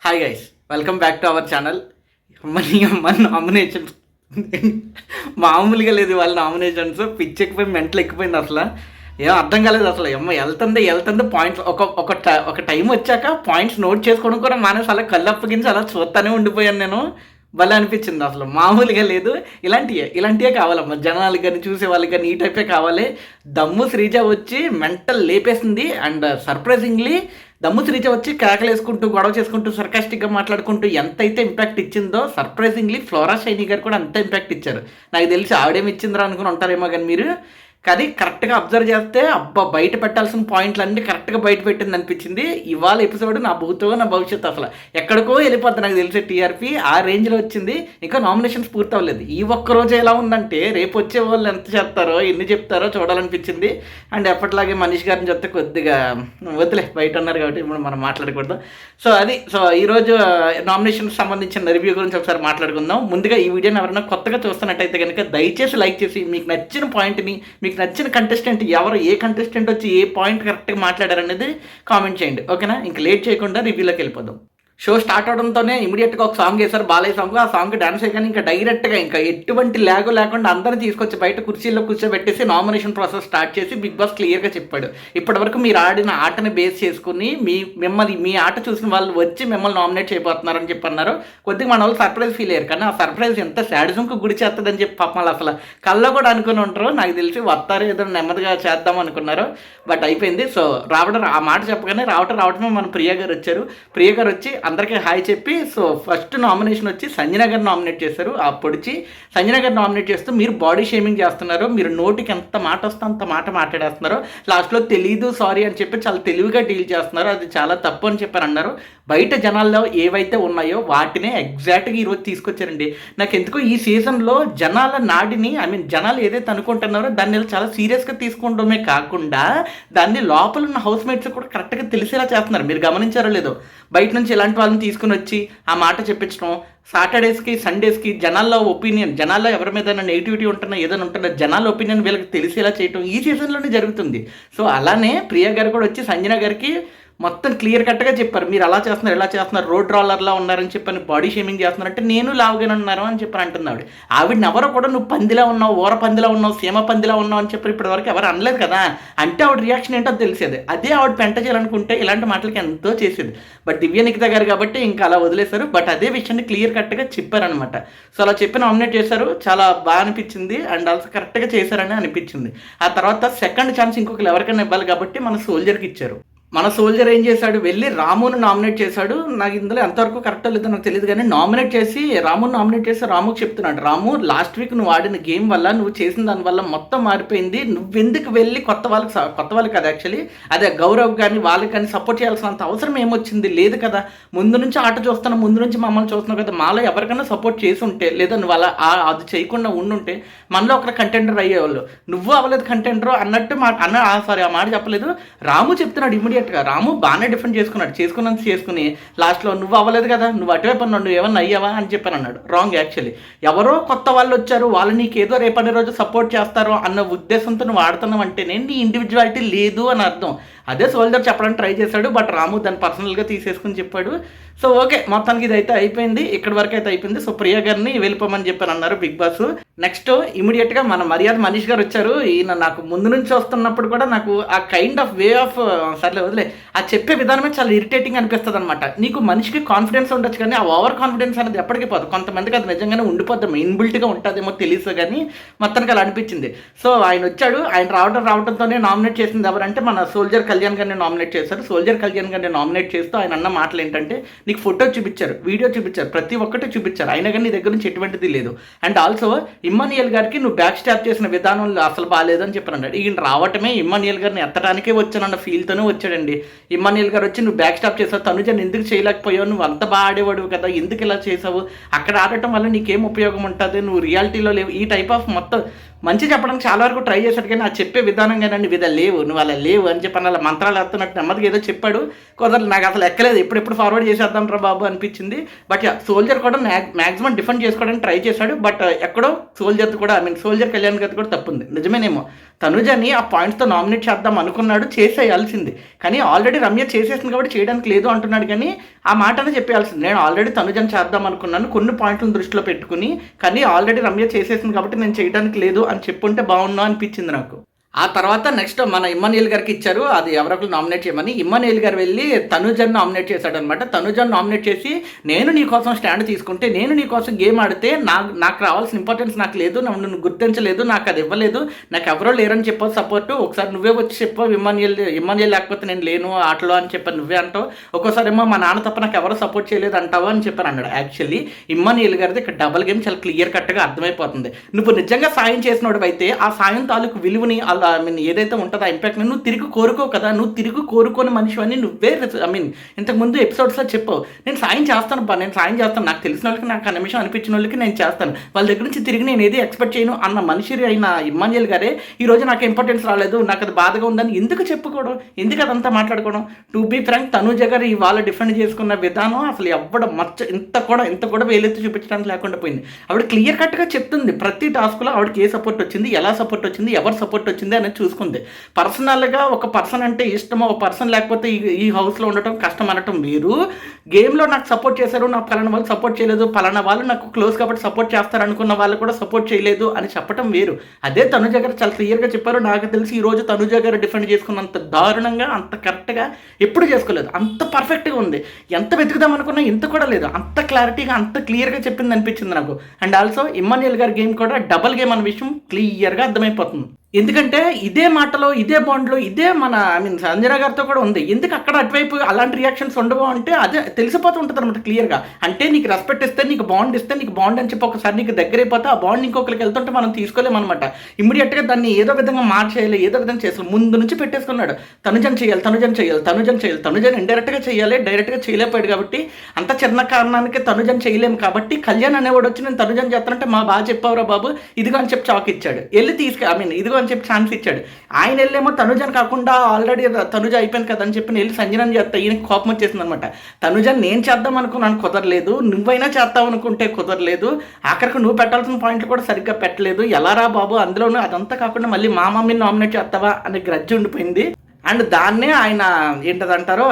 Hi guys, welcome back to our channel. మన nominations మామూలుగా లేదు. వాళ్ళ నామినేషన్స్ పిచ్చెక్కిపోయి మెంటలు ఎక్కిపోయింది. అసలు ఏం అర్థం కాలేదు. అసలు వెళ్తుంది పాయింట్స్ ఒక టైం వచ్చాక పాయింట్స్ నోట్ చేసుకోవడం కూడా మానేసి అలా కళ్ళు అప్పగించి అలా చూస్తానే ఉండిపోయాను నేను. భలే అనిపించింది. అసలు మామూలుగా లేదు. ఇలాంటివే కావాలమ్మా జనాలకు కానీ చూసే వాళ్ళకి కానీ. ఈ టైపే కావాలి. దమ్ము శ్రీజ వచ్చి మెంటల్ లేపేసింది. అండ్ సర్ప్రైజింగ్లీ దమ్ము శ్రీజ వచ్చి కేకలేసుకుంటూ గొడవ చేసుకుంటూ సర్కాస్టిక్గా మాట్లాడుకుంటూ ఎంతైతే ఇంపాక్ట్ ఇచ్చిందో, సర్ప్రైజింగ్లీ ఫ్లోరా షైనీ గారు కూడా అంత ఇంపాక్ట్ ఇచ్చారు. నాకు తెలిసి ఆవిడేమి ఇచ్చిందిరా అనుకుని ఉంటారేమో కానీ మీరు. కానీ కరెక్ట్గా అబ్జర్వ్ చేస్తే అబ్బా బయట పెట్టాల్సిన పాయింట్లు అన్నీ కరెక్ట్గా బయట పెట్టింది అనిపించింది. ఇవాళ ఎపిసోడ్ నా భూతో నా భవిష్యత్తు అసలు ఎక్కడికో వెళ్ళిపోద్ది. నాకు తెలిసే టీఆర్పీ ఆ రేంజ్లో వచ్చింది. ఇంకా నామినేషన్స్ పూర్తి అవ్వలేదు. ఈ ఒక్కరోజు ఎలా ఉందంటే రేపు వచ్చే వాళ్ళు ఎంత చేస్తారో ఎన్ని చెప్తారో చూడాలనిపించింది. అండ్ ఎప్పటిలాగే మనీష్ గారిని చెప్తే కొద్దిగా వద్దులే, బయట ఉన్నారు కాబట్టి ఇప్పుడు మనం మాట్లాడకూడదు. సో ఈరోజు నామినేషన్కి సంబంధించిన రివ్యూ గురించి ఒకసారి మాట్లాడుకుందాం. ముందుగా ఈ వీడియోని ఎవరైనా కొత్తగా చూస్తున్నట్టయితే కనుక దయచేసి లైక్ చేసి మీకు నచ్చిన పాయింట్ని, మీకు నచ్చిన కంటెస్టెంట్ ఎవరు, ఏ కంటెస్టెంట్ వచ్చి ఏ పాయింట్ కరెక్ట్గా మాట్లాడారనేది కామెంట్ చేయండి. ఓకేనా? ఇంక లేట్ చేయకుండా రివ్యూలోకి వెళ్ళిపోదాం. షో స్టార్ట్ అవడంతోనే ఇమీడియట్గా ఒక సాంగ్ వేశారు, బాలయ్య సాంగ్. ఆ సాంగ్ డాన్స్ చేయగానే ఇంకా డైరెక్ట్గా ఇంకా ఎటువంటి ల్యాగు లేకుండా అందరిని తీసుకొచ్చి బయట కుర్చీల్లో కూర్చోబెట్టేసి నామినేషన్ ప్రాసెస్ స్టార్ట్ చేసి బిగ్ బాస్ క్లియర్గా చెప్పాడు. ఇప్పటివరకు మీరు ఆడిన ఆటని బేస్ చేసుకుని మీ ఆట చూసిన వాళ్ళు వచ్చి మిమ్మల్ని నామినేట్ చేయబోతున్నారని చెప్పి అన్నారు. కొద్దిగా మన వాళ్ళు సర్ప్రైజ్ ఫీల్ అయ్యారు. కానీ ఆ సర్ప్రైజ్ ఎంత శాడిజంకు గుడి చేస్తుందని చెప్పి పాపం వాళ్ళు అసలు కళ్ళలో కూడా అనుకుని ఉంటారు. నాకు తెలిసి వస్తారు ఏదో నెమ్మదిగా చేద్దాం అనుకున్నారు. బట్ అయిపోయింది. సో రావడం ఆ మాట చెప్పగానే రావటమే మన ప్రియా గారు వచ్చారు. ప్రియా గారు వచ్చి అందరికీ హాయ్ చెప్పి సో ఫస్ట్ నామినేషన్ వచ్చి సంజన గారు నామినేట్ చేశారు. ఆ పొడిచి సంజన గారు నామినేట్ చేస్తూ మీరు బాడీ షేమింగ్ చేస్తున్నారు, మీరు నోటికి ఎంత మాట వస్తే అంత మాట మాట్లాడేస్తున్నారు, లాస్ట్లో తెలీదు సారీ అని చెప్పి చాలా తెలివిగా డీల్ చేస్తున్నారు, అది చాలా తప్పు అని చెప్పారు అన్నారు. బయట జనాల్లో ఏవైతే ఉన్నాయో వాటినే ఎగ్జాక్ట్గా ఈరోజు తీసుకొచ్చారండి. నాకు ఎందుకో ఈ సీజన్లో జనాల నాడిని జనాలు ఏదైతే అనుకుంటున్నారో దాన్ని చాలా సీరియస్గా తీసుకుంటమే కాకుండా దాన్ని లోపల ఉన్న హౌస్ మేట్స్ కూడా కరెక్ట్గా తెలిసేలా చేస్తున్నారు. మీరు గమనించారో లేదో, బయట నుంచి ఇలాంటి వాళ్ళని తీసుకుని వచ్చి ఆ మాట చెప్పించడం, సాటర్డేస్కి సండేస్కి జనాల్లో ఒపీనియన్, జనాల్లో ఎవరి మీద నెగిటివిటీ ఉంటున్నా ఏదైనా ఉంటున్నా జనాల ఒపీనియన్ వీళ్ళకి తెలిసేలా చేయటం ఈ సీజన్లోనే జరుగుతుంది. సో అలానే ప్రియా గారు కూడా వచ్చి సంజన గారికి మొత్తం క్లియర్ కట్గా చెప్పారు, మీరు అలా చేస్తున్నారు ఇలా చేస్తున్నారు, రోడ్ రాలర్లా ఉన్నారని చెప్పని, బాడీ షేమింగ్ చేస్తున్నారంటే నేను లావుగానే ఉన్నారు అని చెప్పని అంటున్నాడు. ఆవిడని ఎవరో కూడా నువ్వు పందిలా ఉన్నావు, ఊర పందిలా ఉన్నావు, సీమ పందిలా ఉన్నావు అని చెప్పి ఇప్పటివరకు ఎవరు అనలేదు కదా. అంటే ఆవిడ రియాక్షన్ ఏంటో తెలిసేది. అదే ఆవిడ పెంట చేయాలనుకుంటే ఇలాంటి మాటలకి ఎంతో చేసేది. బట్ దివ్య నిఖిత గారు కాబట్టి ఇంకా అలా వదిలేశారు. బట్ అదే విషయాన్ని క్లియర్ కట్గా చెప్పారనమాట. సో అలా చెప్పి నామినేట్ చేశారు. చాలా బాగా అనిపించింది. అండ్ ఆల్సో కరెక్ట్గా చేశారని అనిపించింది. ఆ తర్వాత సెకండ్ ఛాన్స్ ఇంకొకరు ఎవరికైనా ఇవ్వాలి కాబట్టి మన సోల్జర్కి ఇచ్చారు. మన సోల్జర్ ఏం చేశాడు, వెళ్ళి రామును నామినేట్ చేశాడు. నాకు ఇందులో ఎంతవరకు కరెక్టో లేదో నాకు తెలియదు కానీ రామును నామినేట్ చేసి రాముకి చెప్తున్నాడు, రాము లాస్ట్ వీక్ నువ్వు ఆడిన గేమ్ వల్ల, నువ్వు చేసిన దానివల్ల మొత్తం మారిపోయింది. నువ్వెందుకు వెళ్ళి కొత్త వాళ్ళకి కదా యాక్చువల్లీ అదే గౌరవ్ కానీ వాళ్ళకి కానీ సపోర్ట్ చేయాల్సినంత అవసరం ఏమొచ్చింది లేదు కదా. ముందు నుంచి ఆట చూస్తున్నావు, ముందు నుంచి మమ్మల్ని చూస్తున్నావు కదా. మాలో ఎవరికైనా సపోర్ట్ చేసి ఉంటే లేదా నువ్వు అలా అది చేయకుండా ఉండుంటే మనలో ఒకరు కంటెండర్ అయ్యేవాళ్ళు. నువ్వు అవ్వలేదు కంటెండర్ అన్నట్టు ఆ మాట చెప్పలేదు. రాము చెప్తున్నాడు ఇమ్మీడియట్గా. రాము బాగానే డిఫెండ్ చేసుకుని లాస్ట్లో నువ్వు అవ్వలేదు కదా, నువ్వు అటువైపు అన్నావు, నువ్వు ఏమన్నా అయ్యావా అని చెప్పాను అన్నాడు. Wrong actually. ఎవరో కొత్త వాళ్ళు వచ్చారు, వాళ్ళు నీకేదో రేపటి రోజు సపోర్ట్ చేస్తారో అన్న ఉద్దేశంతో నువ్వు ఆడుతున్నావు అంటేనే నీ ఇండివిజువాలిటీ లేదు అని అర్థం. అదే సోల్జర్ చెప్పడానికి ట్రై చేశాడు. బట్ రాము దాన్ని పర్సనల్గా తీసేసుకుని చెప్పాడు. సో ఓకే, మొత్తానికి ఇది అయితే అయిపోయింది. ఇక్కడి వరకు అయితే అయిపోయింది. సో ప్రియా గారిని వెళ్ళిపోమని చెప్పారు అన్నారు బిగ్ బాస్. నెక్స్ట్ ఇమీడియట్గా మన మర్యాద మనీష్ గారు వచ్చారు. ఈయన నాకు ముందు నుంచి వస్తున్నప్పుడు కూడా నాకు ఆ కైండ్ ఆఫ్ వే ఆఫ్ సర్లే వదిలే ఆ చెప్పే విధానమే చాలా ఇరిటేటింగ్ అనిపిస్తుంది అనమాట. నీకు మనిషికి కాన్ఫిడెన్స్ ఉండొచ్చు కానీ ఆ ఓవర్ కాన్ఫిడెన్స్ అనేది ఎప్పటికీ పోదు. కొంతమందికి అది నిజంగానే ఉండిపోద్దాం, ఇన్బిల్ట్గా ఉంటుందేమో తెలుసు కానీ మొత్తానికి అలా అనిపించింది. సో ఆయన వచ్చాడు. ఆయన రావడంతోనే నామినేట్ చేసింది ఎవరంటే మన సోల్జర్ కళ్యాణ్ గారిని నామినేట్ చేశారు. సోల్జర్ కళ్యాణ్ గారిని నామినేట్ చేస్తూ ఆయన అన్న మాటలు ఏంటంటే, నీకు ఫోటో చూపించారు, వీడియో చూపించారు, ప్రతి ఒక్కటి చూపించారు, అయినా కానీ నీ దగ్గర నుంచి ఎటువంటిది లేదు. అండ్ ఆల్సో ఇమ్మాన్యుయల్ గారికి నువ్వు బ్యాక్ స్టాప్ చేసిన విధానంలో అసలు బాగాలేదు అని చెప్పాను. ఈయన రావటమే ఇమ్మాన్యుయల్ గారిని ఎత్తడానికే వచ్చానన్న ఫీల్తోనే వచ్చాడండి. ఇమ్మాన్యుయల్ గారు వచ్చి నువ్వు బ్యాక్ స్టాప్ చేసావు, తనుజని ఎందుకు చేయలేకపోయావు, నువ్వు అంత బాగా ఆడేవాడు కదా, ఎందుకు ఇలా చేసావు, అక్కడ ఆడటం వల్ల నీకేం ఉపయోగం ఉంటుంది, నువ్వు రియాలిటీలో లేవు, ఈ టైప్ ఆఫ్ మొత్తం మంచి చెప్పడానికి చాలా వరకు ట్రై చేశాడు, కానీ ఆ చెప్పే విధానం కానీ లేవు, నువ్వు అలా లేవు అని చెప్పి అలా మంత్రాలు వేస్తున్నట్టు నెమ్మదిగా ఏదో చెప్పాడు. కుదరదు, నాకు అసలు ఎక్కలేదు, ఎప్పుడు ఫార్వర్డ్ చేసేద్దాం రా బాబు అనిపించింది. బట్ సోల్జర్ కూడా మ్యాక్సిమం డిఫెండ్ చేసుకోవడానికి ట్రై చేశాడు. బట్ ఎక్కడో సోల్జర్ కూడా సోల్జర్ కళ్యాణ్ గారి కూడా తప్పుంది. నిజమేనేమో తనుజని ఆ పాయింట్స్తో నామినేట్ చేద్దాం అనుకున్నాడు, చేసేయాల్సింది. కానీ ఆల్రెడీ రమ్య చేసేసింది కాబట్టి చేయడానికి లేదు అంటున్నాడు. కానీ ఆ మాటనే చెప్పేయాల్సింది, నేను ఆల్రెడీ తనుజని చేద్దాం అనుకున్నాను కొన్ని పాయింట్లను దృష్టిలో పెట్టుకుని, కానీ ఆల్రెడీ రమ్య చేసేసింది కాబట్టి నేను చేయడానికి లేదు అని చెప్పుంటే బాగున్నా అనిపించింది నాకు. ఆ తర్వాత నెక్స్ట్ మన ఇమ్మనియల్ గారికి ఇచ్చారు, అది ఎవరొకరు నామినేట్ చేయమని. ఇమ్మనియల్ గారు వెళ్ళి తనుజన్ నామినేట్ చేశాడనమాట. తనుజన్ నామినేట్ చేసి, నేను నీ కోసం స్టాండ్ తీసుకుంటే, నేను నీ కోసం గేమ్ ఆడితే నాకు రావాల్సిన ఇంపార్టెన్స్ నాకు లేదు, నన్ను గుర్తించలేదు, నాకు అది ఇవ్వలేదు, నాకు ఎవరో లేరని చెప్పావు సపోర్టు, ఒకసారి నువ్వే వచ్చి చెప్పావు ఇమ్మనియల్ లేకపోతే నేను లేను ఆటలో అని చెప్పాను నువ్వే అంటావు, ఒక్కోసారి ఏమో మా నాన్న తప్ప నాకు ఎవరో సపోర్ట్ చేయలేదు అంటావా అని చెప్పాను అన్నాడు. యాక్చువల్లీ ఇమ్మనియల్ గారిది ఇక్కడ డబల్ గేమ్ చాలా క్లియర్ కట్గా అర్థమైపోతుంది. నువ్వు నిజంగా సాయం చేసినోడు అయితే ఆ సాయం తాలూకు విలువని ఏదైతే ఉంటుందో ఆ ఇంపాక్ట్ నువ్వు తిరిగి కోరుకో కదా, నువ్వు తిరిగి కోరుకోని మనిషి అని నువ్వే ఇంతకుముందు ఎపిసోడ్స్లో చెప్పావు, నేను సాయం చేస్తాను నేను సాయం చేస్తాను, నాకు తెలిసిన వాళ్ళకి, నాకు ఆ నిమిషం అనిపించిన వాళ్ళకి నేను చేస్తాను, వాళ్ళ దగ్గర నుంచి తిరిగి నేను ఏది ఎక్స్పెక్ట్ చేయను అన్న మనిషి అయిన ఇమ్మాన్యుయల్ గారే ఈరోజు నాకు ఇంపార్టెన్స్ రాలేదు, నాకు అది బాధగా ఉందని ఎందుకు చెప్పుకోవడం, ఎందుకు అదంతా మాట్లాడుకోవడం. టు బీ ఫ్రాంక్ తనుజ గారు ఇవాళ డిఫెండ్ చేసుకున్న విధానం అసలు ఎవ్వడం ఇంత కూడా వేలెత్తి చూపించడానికి లేకుండా పోయింది. ఆవిడ క్లియర్ కట్గా చెప్తుంది ప్రతి టాస్క్లో ఆవిడకి ఏ సపోర్ట్ వచ్చింది, ఎలా సపోర్ట్ వచ్చింది, ఎవరు సపోర్ట్ వచ్చింది అనేది చూసుకుంది. పర్సనల్గా ఒక పర్సన్ అంటే ఇష్టమో, ఒక పర్సన్ లేకపోతే ఈ హౌస్లో ఉండటం కష్టం అనటం వేరు, గేమ్లో నాకు సపోర్ట్ చేశారు, నాకు పలానా వాళ్ళు సపోర్ట్ చేయలేదు, పలానా వాళ్ళు నాకు క్లోజ్ కాబట్టి సపోర్ట్ చేస్తారు అనుకున్న వాళ్ళు కూడా సపోర్ట్ చేయలేదు అని చెప్పడం వేరు. అదే తనుజ గారు చాలా క్లియర్గా చెప్పారు. నాకు తెలిసి ఈరోజు తనుజ గారు డిఫెండ్ చేసుకున్నంత దారుణంగా, అంత కరెక్ట్గా ఎప్పుడు చేసుకోలేదు, అంత పర్ఫెక్ట్గా ఉంది. ఎంత వెతుకుదాం అనుకున్నా ఇంత కూడా లేదు, అంత క్లారిటీగా అంత క్లియర్గా చెప్పింది అనిపించింది నాకు. అండ్ ఆల్సో ఇమ్మాన్యుయల్ గారి గేమ్ కూడా డబల్ గేమ్ అన్న విషయం క్లియర్గా అర్థమైపోతుంది. ఎందుకంటే ఇదే మాటలో, ఇదే బాండ్లో, ఇదే మన సంజన గారితో కూడా ఉంది. ఎందుకు అక్కడ అటువైపు అలాంటి రియాక్షన్స్ ఉండవు అంటే అదే తెలిసిపోతూ ఉంటుంది అనమాట క్లియర్గా. అంటే నీకు రెస్పెక్ట్ ఇస్తే, నీకు బాండ్ ఇస్తే, నీకు బాండ్ అని చెప్పి ఒకసారి నీకు దగ్గర అయిపోతే ఆ బాండ్ ఇంకొకరికి వెళ్తుంటే మనం తీసుకోలేమన్నమాట. ఇమ్మీడియట్గా దాన్ని ఏదో విధంగా మార్చేయాలి, ఏదో విధంగా చేయాలి. ముందు నుంచి పెట్టేసుకున్నాడు, తనుజన్ చేయాలి. తనుజన్ ఇండైరెక్ట్గా చేయాలి, డైరెక్ట్గా చేయలేకపోయాడు కాబట్టి, అంత చిన్న కారణానికి తనుజన్ చేయలేము కాబట్టి కళ్యాణ్ అనేవాడు వచ్చి నేను తనుజన్ చేస్తానంటే మా బాగా చెప్పావురా బాబు ఇదిగో అని చెప్పి చాక్ ఇచ్చాడు, వెళ్ళి ఇదిగో అని చెప్పి ఛాన్స్ ఇచ్చాడు. ఆయన వెళ్ళేమో తనుజన్ కాకుండా ఆల్రెడీ తనుజ అయిపోయింది కదా అని చెప్పి వెళ్ళి సంజనని చేస్తా, ఈయనకి కోపం వచ్చేసింది అనమాట. తనుజన్ నేను చేద్దాం అనుకున్నాను కుదరలేదు, నువ్వైనా చేద్దాం అనుకుంటే కుదరలేదు, ఆఖరికి నువ్వు పెట్టాల్సిన పాయింట్లు కూడా సరిగ్గా పెట్టలేదు, ఎలా రా బాబు, అందులోనూ అదంతా కాకుండా మళ్ళీ మా మమ్మీని నామినేట్ చేస్తావా అనే గ్రడ్జ్ ఉండిపోయింది. అండ్ దాన్నే ఆయన ఏంటదంటారో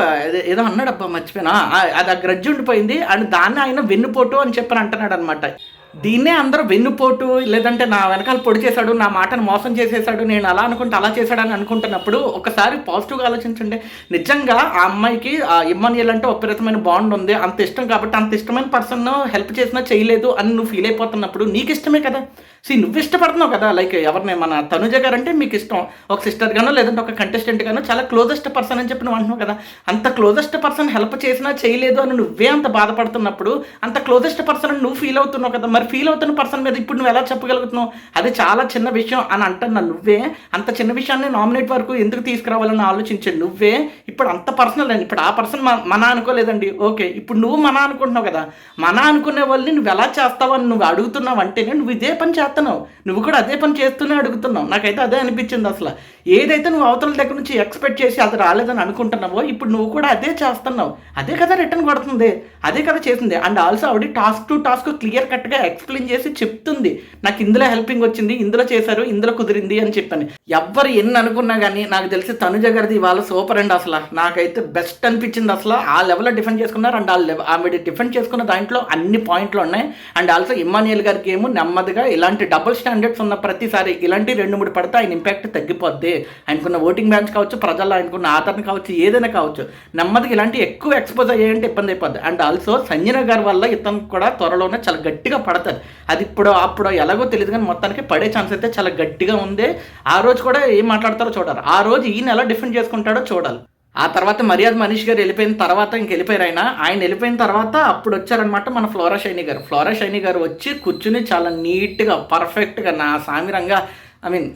ఏదో అన్నాడు, అబ్బా మర్చిపోయినా, అది ఆ గ్రడ్జ్ ఉండిపోయింది. అండ్ దాన్ని ఆయన వెన్నుపోటు అని చెప్పని అంటున్నాడు అనమాట. దీన్నే అందరూ వెన్నుపోటు, లేదంటే నా వెనకాల పొడి చేశాడు, నా మాటను మోసం చేసేసాడు, నేను అలా అనుకుంటే అలా చేశాడని అనుకుంటున్నప్పుడు ఒకసారి పాజిటివ్గా ఆలోచించండి. నిజంగా ఆ అమ్మాయికి ఇమ్మాన్యుయల్ అంటే విపరీతమైన బాండ్ ఉంది, అంత ఇష్టం కాబట్టి, అంత ఇష్టమైన పర్సన్ హెల్ప్ చేసినా చేయలేదు అని నువ్వు ఫీల్ అయిపోతున్నప్పుడు నీకు ఇష్టమే కదా. నువ్వు ఇష్టపడుతున్నావు కదా, లైక్ ఎవరిని, మన తనుజ గారు అంటే మీకు ఇష్టం, ఒక సిస్టర్ గానో లేదంటే ఒక కంటెస్టెంట్ గానో చాలా క్లోజెస్ట్ పర్సన్ అని చెప్పి నువ్వు అంటున్నావు కదా. అంత క్లోజెస్ట్ పర్సన్ హెల్ప్ చేసినా చేయలేదు అని నువ్వే అంత బాధపడుతున్నప్పుడు అంత క్లోజెస్ట్ పర్సన్ అని నువ్వు ఫీల్ అవుతున్నావు కదా, మరి ఫీల్ అవుతున్న పర్సన్ మీద ఇప్పుడు నువ్వు ఎలా చెప్పగలుగుతున్నావు, అది చాలా చిన్న విషయం అని అంటున్నా నువ్వే. అంత చిన్న విషయాన్ని నామినేట్ వరకు ఎందుకు తీసుకురావాలని ఆలోచించే నువ్వే ఇప్పుడు అంత పర్సనల్ అని. ఇప్పుడు ఆ పర్సన్ మన అనుకోలేదండి, ఓకే, ఇప్పుడు నువ్వు మన అనుకుంటున్నావు కదా, మన అనుకునే వాళ్ళని నువ్వు ఎలా చేస్తావు అని నువ్వు అడుగుతున్నావు అంటేనే నువ్వు ఇదే పని చేస్తున్నావు, నువ్వు కూడా అదే పని చేస్తూనే అడుగుతున్నావు. నాకైతే అదే అనిపించింది. అసలు ఏదైతే నువ్వు అవతల దగ్గర నుంచి ఎక్స్పెక్ట్ చేసి అది రాలేదని అనుకుంటున్నావో ఇప్పుడు నువ్వు కూడా అదే చేస్తున్నావు, అదే కదా రిటర్న్ కొడుతుంది, అదే కదా చేసింది. అండ్ ఆల్సో ఆవిడ టాస్క్ టు టాస్క్ క్లియర్ కట్గా ఎక్స్ప్లెయిన్ చేసి చెప్తుంది, నాకు ఇందులో హెల్పింగ్ వచ్చింది, ఇందులో చేశారు, ఇందులో కుదిరింది అని చెప్పాను. ఎవ్వరు ఎన్ని అనుకున్నా కానీ నాకు తెలిసి తనుజ గారిది ఇవాళ సూపర్ అండి. అసలు నాకైతే బెస్ట్ అనిపించింది. అసలు ఆ లెవెల్లో డిఫెండ్ చేసుకున్నారు. అండ్ ఆవిడ డిఫెండ్ చేసుకున్న దాంట్లో అన్ని పాయింట్లు ఉన్నాయి. అండ్ ఆల్సో ఇమ్మాన్యుయల్ గారికి ఏమో నెమ్మదిగా ఇలాంటి డబుల్ స్టాండర్డ్స్ ఉన్న ప్రతిసారి ఇలాంటి 2-3 పడితే ఆయన ఇంపాక్ట్ తగ్గిపోద్ది. ఆయనకున్న ఓటింగ్ బ్యాంక్స్ కావచ్చు, ప్రజల్లో ఆయనకున్న ఆదరణ కావచ్చు, ఏదైనా కావచ్చు, నెమ్మదిగా ఇలాంటి ఎక్కువ ఎక్స్పోజ్ అయ్యాయంటే ఇబ్బంది అయిపోద్ది. అండ్ ఆల్సో సంజన గారి వల్ల ఇతను కూడా త్వరలోనే చాలా గట్టిగా పడుతుంది. అది అప్పుడు ఎలాగో తెలియదు కానీ మొత్తానికి పడే ఛాన్స్ అయితే చాలా గట్టిగా ఉంది. ఆ రోజు కూడా ఏం మాట్లాడతారో చూడాలి, ఆ రోజు ఈయన ఎలా డిఫెండ్ చేసుకుంటాడో చూడాలి. ఆ తర్వాత మర్యాద మనీష్ గారు వెళ్ళిపోయిన తర్వాత వెళ్ళిపోయారు. ఆయన వెళ్ళిపోయిన తర్వాత అప్పుడు వచ్చారనమాట మన ఫ్లోరా షైనీ గారు వచ్చి కూర్చుని చాలా నీట్గా పర్ఫెక్ట్గా నా సామిరంగా ఐ మీన్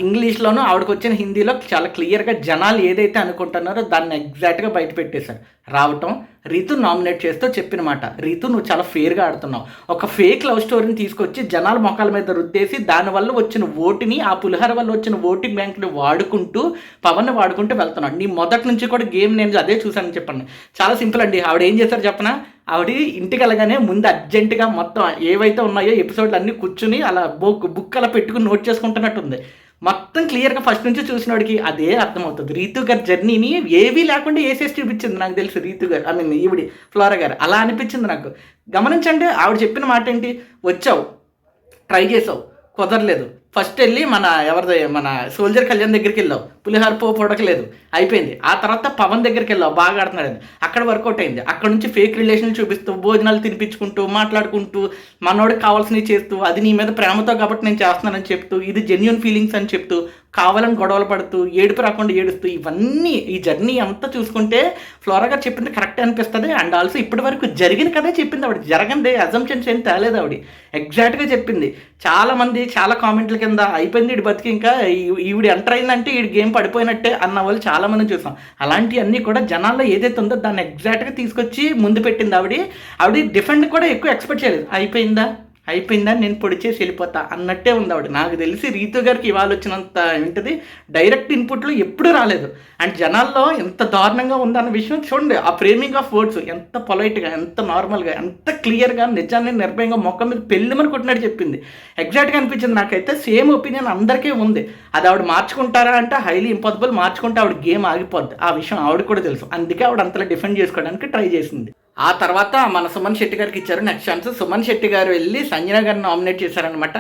ఇంగ్లీష్లోనూ ఆవిడకి వచ్చిన హిందీలో చాలా క్లియర్గా జనాలు ఏదైతే అనుకుంటున్నారో దాన్ని ఎగ్జాక్ట్గా బయట పెట్టేశారు. రావటం, రీతు నామినేట్ చేస్తూ చెప్పిన మాట, రీతు నువ్వు చాలా ఫేర్గా ఆడుతున్నావు, ఒక ఫేక్ లవ్ స్టోరీని తీసుకొచ్చి జనాల మొక్కల మీద రుద్దేసి దానివల్ల వచ్చిన ఓటుని, ఆ పులిహార వల్ల వచ్చిన ఓటింగ్ బ్యాంక్ని వాడుకుంటూ పవన్ వాడుకుంటూ వెళ్తున్నాడు. నీ మొదటి నుంచి కూడా గేమ్ నేను అదే చూసానని చెప్పండి. చాలా సింపుల్ అండి. ఆవిడ ఏం చేశారు చెప్పనా, ఆవిడ ఇంటికి వెళ్ళగానే ముందు అర్జెంటుగా మొత్తం ఏవైతే ఉన్నాయో ఎపిసోడ్లు అన్నీ కూర్చుని అలా బుక్ అలా పెట్టుకుని నోట్ చేసుకుంటున్నట్టుంది. మొత్తం క్లియర్గా ఫస్ట్ నుంచి చూసినోడికి అదే అర్థమవుతుంది. రీతు గారి జర్నీని ఏవీ లేకుండా వేసేసి చూపించింది నాకు తెలిసి రీతు గారు, ఐ మీన్ ఈవిడి ఫ్లోరా గారు. అలా అనిపించింది నాకు. గమనించండి, ఆవిడ చెప్పిన మాట ఏంటి, వచ్చావు, ట్రై చేసావు, కుదరలేదు, ఫస్ట్ వెళ్ళి మన సోల్జర్ కళ్యాణ్ దగ్గరికి వెళ్ళావు, పులిహార పోపు ఉడకలేదు, అయిపోయింది. ఆ తర్వాత పవన్ దగ్గరికి వెళ్ళావు, బాగా ఆడుతున్నాడు, అక్కడ వర్కౌట్ అయింది. అక్కడ నుంచి ఫేక్ రిలేషన్లు చూపిస్తూ, భోజనాలు తినిపించుకుంటూ, మాట్లాడుకుంటూ, మనోడికి కావాల్సినవి చేస్తూ, అది నీ మీద ప్రేమతో కాబట్టి నేను చేస్తున్నానని చెప్తూ, ఇది జెన్యూన్ ఫీలింగ్స్ అని చెప్తూ, కావాలని గొడవలు పడుతూ, ఏడుపు రాకుండా ఏడుస్తూ, ఇవన్నీ ఈ జర్నీ అంతా చూసుకుంటే ఫ్లోరా గారు చెప్పింది కరెక్ట్ అనిపిస్తుంది. అండ్ ఆల్సో ఇప్పటి వరకు జరిగిన కదే చెప్పింది ఆవిడ, జరగండి అజంప్షన్స్ ఏం తేలేదు ఆవిడ, ఎగ్జాక్ట్గా చెప్పింది. చాలామంది చాలా కామెంట్ల కింద అయిపోయింది ఈడు బతికి, ఇంకా ఈవిడ ఎంటర్ అయిందంటే ఈ గేమ్ పడిపోయినట్టే అన్న వాళ్ళు చాలామంది చూసాం. అలాంటివన్నీ కూడా జనాల్లో ఏదైతే ఉందో దాన్ని ఎగ్జాక్ట్గా తీసుకొచ్చి ముందు పెట్టింది ఆవిడ డిఫెండ్ కూడా ఎక్కువ ఎక్స్పెక్ట్ చేయలేదు. అయిపోయిందా నేను పొడి చేసి వెళ్ళిపోతా అన్నట్టే ఉంది ఆవిడ. నాకు తెలిసి రీతు గారికి ఇవాళ వచ్చినంత ఏంటిది డైరెక్ట్ ఇన్పుట్లు ఎప్పుడూ రాలేదు. అండ్ జనాల్లో ఎంత దారుణంగా ఉందన్న విషయం చూడండి. ఆ ఫ్రేమింగ్ ఆఫ్ వర్డ్స్ ఎంత పొలైట్గా, ఎంత నార్మల్గా, ఎంత క్లియర్గా, నిజాన్ని నిర్భయంగా మొక్క మీద పెళ్ళమని కొట్టినట్టు చెప్పింది. ఎగ్జాక్ట్గా అనిపించింది నాకైతే. సేమ్ ఒపీనియన్ అందరికీ ఉంది. అది ఆవిడ మార్చుకుంటారా అంటే హైలీ ఇంపాసిబుల్. మార్చుకుంటే ఆవిడ గేమ్ ఆగిపోద్ది. ఆ విషయం ఆవిడ కూడా తెలుసు. అందుకే ఆవిడ అంతలా డిఫెండ్ చేసుకోవడానికి ట్రై చేసింది. ఆ తర్వాత మన సుమన్ శెట్టి గారికి ఇచ్చారు నెక్స్ట్ ఛాన్స్. సుమన్ శెట్టి గారు వెళ్ళి సంజన గారిని నామినేట్ చేశారనమాట.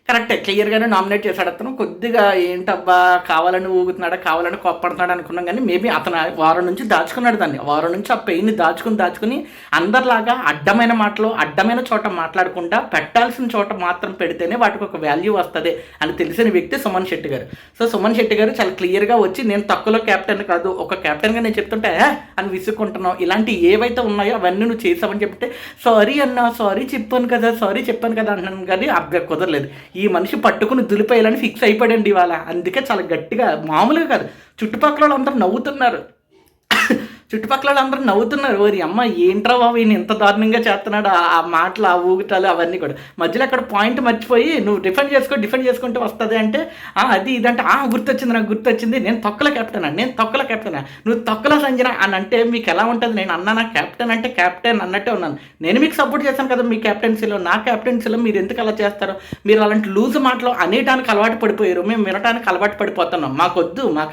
కరెక్టే, క్లియర్గానే నామినేట్ చేశాడు. అతను కొద్దిగా ఏంటబ్బా కావాలని ఊగుతున్నాడా, కావాలని కోప్పడుతున్నాడు అనుకున్నాం. కానీ మేబీ అతను వారం నుంచి దాచుకున్నాడు దాన్ని. వారం నుంచి ఆ పెయిన్ని దాచుకుని అందరిలాగా అడ్డమైన మాటలు, అడ్డమైన చోట మాట్లాడకుండా పెట్టాల్సిన చోట మాత్రం పెడితేనే వాటికి ఒక వాల్యూ వస్తుంది అని తెలిసిన వ్యక్తి సుమన్ శెట్టి గారు. సో సుమన్ శెట్టి గారు చాలా క్లియర్గా వచ్చి, నేను తక్కువలో క్యాప్టెన్ కాదు, ఒక క్యాప్టెన్గా నేను చెప్తుంటే అని విసుక్కుంటున్నావు, ఇలాంటి ఏవైతే ఉన్నాయో అవన్నీ నువ్వు చేసావని చెప్తే సారీ అన్నా, సారీ చెప్పాను కదా అంటున్నాను. కానీ అబ్బే కుదరలేదు. ఈ మనిషి పట్టుకుని దులిపేయాలని ఫిక్స్ అయిపోయాడండి ఇవాళ. అందుకే చాలా గట్టిగా, మామూలుగా కాదు, చుట్టుపక్కల వాళ్ళందరూ నవ్వుతున్నారు. ఓరి అమ్మ ఏంట్రా బాబు ఈయన ఎంత దారుణంగా చేస్తున్నాడు, ఆ మాటలు, ఆ ఊగుటాలు అవన్నీ కూడా. మధ్యలో అక్కడ పాయింట్ మర్చిపోయి నువ్వు డిఫెండ్ చేసుకుంటే వస్తుంది అంటే అది ఇదంటే నాకు గుర్తొచ్చింది నేను తొక్కల కెప్టెనా, నువ్వు తొక్కల సంజన అని అంటే మీకు ఎలా ఉంటుంది? నేను అన్నా కెప్టెన్ అంటే కెప్టెన్ అన్నట్టే ఉన్నాను. నేను మీకు సపోర్ట్ చేశాను కదా మీ కెప్టెన్సీలో. నా కెప్టెన్సీలో మీరు ఎందుకు అలా చేస్తారు? మీరు అలాంటి లూజ్ మాటలు అనేటానికి అలవాటు పడిపోయారు, మేము వినటానికి అలవాటు పడిపోతున్నాం. మాకు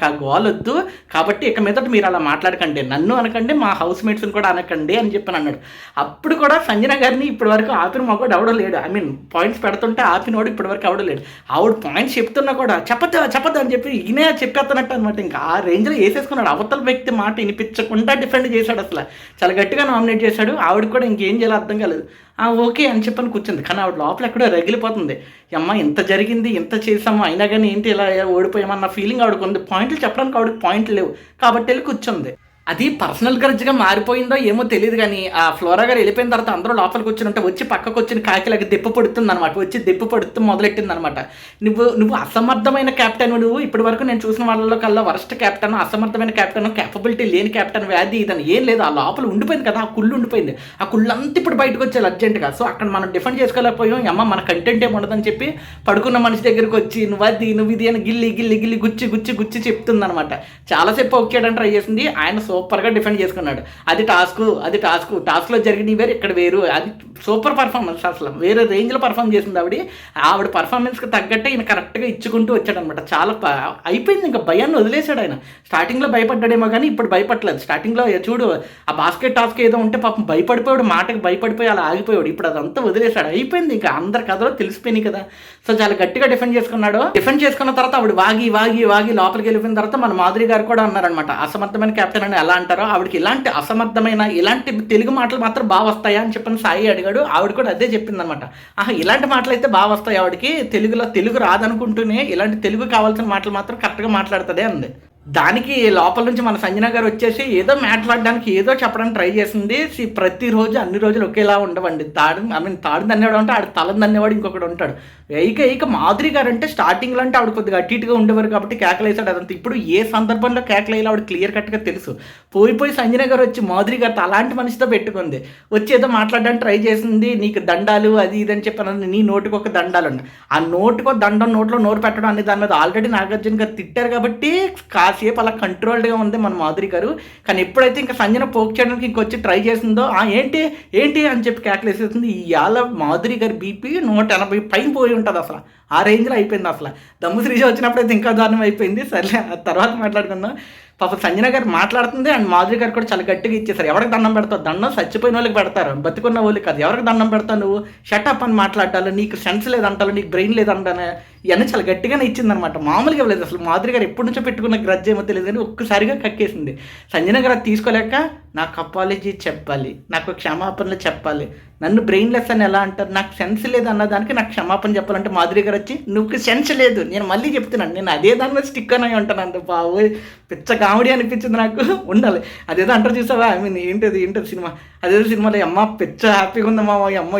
ఆ గోల్ వద్దు, కాబట్టి ఇక మీదట మీరు అలా మాట్లాడకండి, నన్ను అనకండి, మా హౌస్ మేట్స్ని కూడా అనకండి అని చెప్పని అన్నాడు. అప్పుడు కూడా సంజన గారిని ఇప్పటి వరకు ఆపిన మాకు ఎవడో లేడు. ఐ మీన్ పాయింట్స్ పెడుతుంటే ఆపినోడు ఇప్పటి వరకు ఎవడో లేడు. ఆవిడ పాయింట్స్ చెప్తున్నా కూడా చెప్పద్దు అని చెప్పి ఈయనే చెప్పేస్తున్నట్టు అనమాట. ఇంకా ఆ రేంజ్లో వేసేసుకున్నాడు. అవతల వ్యక్తి మాట వినిపించకుండా డిఫెండ్ చేశాడు. అసలు చాలా గట్టిగా నామినేట్ చేశాడు. ఆవిడ కూడా ఇంకేం చేయాలో అర్థం కాలేదు. ఓకే అని చెప్పని కూర్చుంది. కానీ ఆవిడ లోపల ఎక్కడో రగిలిపోతుంది. అమ్మ ఇంత జరిగింది, ఇంత చేసాము, అయినా కానీ ఏంటి ఇలా ఓడిపోయామన్న ఫీలింగ్ ఆవిడకు ఉంది. పాయింట్లు చెప్పడానికి ఆవిడకి పాయింట్లు లేవు కాబట్టి వెళ్ళి కూర్చుంది. అది పర్సనల్ గ్రడ్జ్గా మారిపోయిందో ఏమో తెలియదు. కానీ ఆ ఫ్లోరా గారు వెళ్ళిపోయిన తర్వాత అందరూ లోపలికి వచ్చినట్టే వచ్చి పక్కకు వచ్చిన కాకిలాగా దెప్పు పడుతుంది అనమాట. వచ్చి దెప్పు పడుతూ మొదలెట్టింది అనమాట. నువ్వు అసమర్థమైన క్యాప్టెన్, నువ్వు ఇప్పటి వరకు నేను చూసిన వాళ్ళలో కల్లా వరస్ట్ క్యాప్టెన్, అసమర్థమైన క్యాప్టెన్, క్యాపబిలిటీ లేని క్యాప్టెన్, వ్యాధి ఇదని ఏం లేదు. ఆ లోపల ఉండిపోయింది కదా, ఆ కుళ్ళు ఉండిపోయింది. ఆ కుళ్ళంతా ఇప్పుడు బయటకు వచ్చేది అర్జెంటుగా. సో అక్కడ మనం డిఫెండ్ చేసుకోలేకపోయాం. అమ్మ మన కంటెంట్ ఏమి ఉండదని చెప్పి పడుకున్న మనిషి దగ్గరికి వచ్చి నువ్వు ఇది అని గిల్లి గుచ్చి చెప్తుంది అనమాట. చాలాసేపు ఒకేయడానికి ట్రై చేసింది. ఆయన సూపర్గా డిఫెండ్ చేసుకున్నాడు. అది టాస్క్లో జరిగింది వేరు, ఇక్కడ వేరు. అది సూపర్ పర్ఫార్మెన్స్, అసలు వేరే రేంజ్లో పర్ఫామ్ చేసింది ఆవిడ పర్ఫార్మెన్స్కి తగ్గట్టే ఈయన కరెక్ట్గా ఇచ్చుకుంటూ వచ్చాడు అనమాట. చాలా అయిపోయింది. ఇంకా భయాన్ని వదిలేశాడు ఆయన. స్టార్టింగ్లో భయపడ్డాడేమో కానీ ఇప్పుడు భయపడలేదు. స్టార్టింగ్లో చూడు ఆ బాస్కెట్ టాస్క్ ఏదో ఉంటే పాపం భయపడిపోయాడు, మాటకి భయపడిపోయి అలా ఆగిపోయాడు. ఇప్పుడు అదంతా వదిలేశాడు. అయిపోయింది, ఇంకా అందరి కథలో తెలిసిపోయినాయి కదా. సో చాలా గట్టిగా డిఫెండ్ చేసుకున్నాడు. డిఫెండ్ చేసుకున్న తర్వాత ఆవిడ వాగి లోపలికి వెళ్ళిపోయిన తర్వాత మన మాధురి గారు కూడా అన్నారనమాట, అసమర్థమైన కెప్టెన్ అని ఎలా అంటారో ఆవిడకి ఇలాంటి అసమర్థమైన ఇలాంటి తెలుగు మాటలు మాత్రం బాగా వస్తాయా అని చెప్పని సాయి అడిగాడు. ఆవిడ కూడా అదే చెప్పిందనమాట. ఇలాంటి మాటలు అయితే బాగా వస్తాయి ఆవిడకి, తెలుగు రాదనుకుంటూనే ఇలాంటి తెలుగు కావాల్సిన మాటలు మాత్రం కరెక్ట్గా మాట్లాడుతుంది అంది. దానికి లోపల నుంచి మన సంజన గారు వచ్చేసి ఏదో మాట్లాడడానికి ఏదో చెప్పడానికి ట్రై చేసింది. ప్రతిరోజు అన్ని రోజులు ఒకేలా ఉండవండి. తాడు దన్నేవాడు అంటే ఆడు తల దన్నేవాడు ఇంకొకటి ఉంటాడు. ఇక మాధురి గారు అంటే స్టార్టింగ్లో అంటే ఆవిడ కొద్దిగా అటు ఇటుగా ఉండేవారు కాబట్టి కేకలేసాడు అదంతా. ఇప్పుడు ఏ సందర్భంలో కేకలేయాలో ఆవిడ క్లియర్ కట్గా తెలుసు. పోయి సంజన గారు వచ్చి మాధురి గారితో అలాంటి మనిషితో పెట్టుకుంది. వచ్చి ఏదో మాట్లాడడానికి ట్రై చేసింది. నీకు దండాలు అది ఇది అని చెప్పాను. నీ నోటికి ఒక దండాలు ఉన్నాయి. ఆ నోటికో దండం నోట్లో నోరు పెట్టడం అనే దాని మీద ఆల్రెడీ నాగార్జున గారు తిట్టారు కాబట్టి కాసేపు అలా కంట్రోల్డ్గా ఉంది మన మాధురి గారు. కానీ ఎప్పుడైతే ఇంకా సంజన పోక్ చేయడానికి ఇంకొచ్చి ట్రై చేసిందో ఏంటి ఏంటి అని చెప్పి కేకలేసేస్తుంది. ఇవాళ మాధురి గారి బీపీ 180 పైన పోయి ఉంటుంది అసలు. ఆ రేంజ్లో అయిపోయింది అసలు. దమ్ము శ్రీజ వచ్చినప్పుడు అయితే ఇంకా దారుణం అయిపోయింది. సర్లే తర్వాత మాట్లాడుకుందాం. పాప సంజన గారు మాట్లాడుతుంది అండ్ మాధురి గారు కూడా చాలా గట్టిగా ఇచ్చేసారు. ఎవరికి దండం పెడతావు? దండం చచ్చిపోయిన వాళ్ళకి పెడతారు, బతుకున్న వాళ్ళకి కాదు. ఎవరికి దండం పెడతావు నువ్వు? షటప్ అని మాట్లాడాలి, నీకు సెన్స్ లేదంటారు, నీకు బ్రెయిన్ లేదంటానే, ఇవన్నీ చాలా గట్టిగానే ఇచ్చిందనమాట. మామూలుగా ఇవ్వలేదు అసలు. మాధురి గారు ఎప్పటి నుంచో పెట్టుకున్న గ్రడ్జ్ ఏమో తెలియదు కానీ ఒక్కసారిగా కక్కేసింది. సంజన గారు అది తీసుకోలేక నాకు అపాలజీ చెప్పాలి, నాకు క్షమాపణలు చెప్పాలి, నన్ను బ్రెయిన్లెస్ అని ఎలా అంటారు, నాకు సెన్స్ లేదు అన్నదానికి నాకు క్షమాపణ చెప్పాలంటే మాధురి గారు వచ్చి నువ్వు సెన్స్ లేదు, నేను మళ్ళీ చెప్తున్నాను, నేను అదే దాని మీద స్టిక్ అని ఉంటాను. అంత బాబు పిచ్చ కామెడీ అనిపించింది నాకు. ఉండాలి అదేదో అంటారు చూసావా, ఏంటది సినిమా, అదేదో సినిమాలో అమ్మ పిచ్చ హ్యాపీగా ఉంది మామ, అమ్మ